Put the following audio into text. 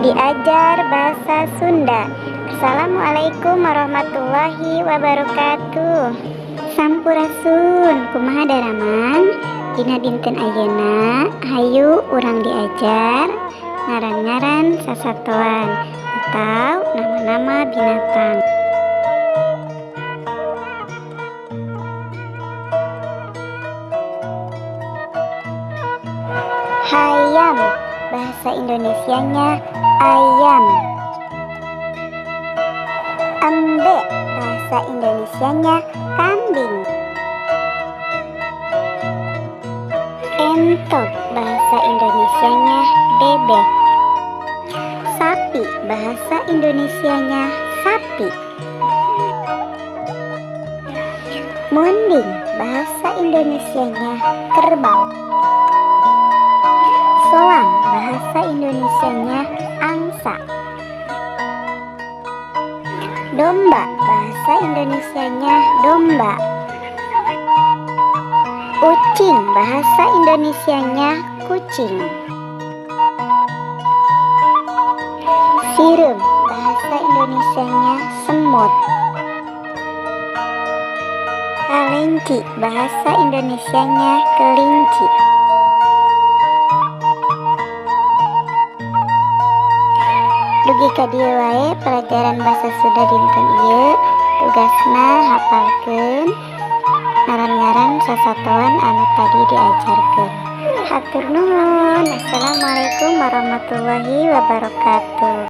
diajar bahasa Sunda. Assalamualaikum warahmatullahi wabarakatuh. Sampurasun, kumaha daramang? Dina dinten ayeuna hayu urang diajar ngaran-ngaran sasatoan atau nama-nama binatang. Hayam, bahasa Indonesianya ayam. Embe, bahasa Indonesianya kambing. Entok, bahasa Indonesianya bebek. Sapi, bahasa Indonesianya sapi. Munding, bahasa Indonesianya kerbau. Soang, bahasa Indonesianya angsa. Domba, bahasa Indonesianya domba. Ucing, bahasa Indonesianya kucing. Sireum, bahasa Indonesianya semut. Kelinci, bahasa Indonesianya kelinci. Dugi ka dieu wae pelajaran basa Sunda dinten ieu. Tugasna hafalkeun ngaran-ngaran sasatoan anu tadi diajarkeun. Hatur nuhun. Assalamualaikum warahmatullahi wabarakatuh.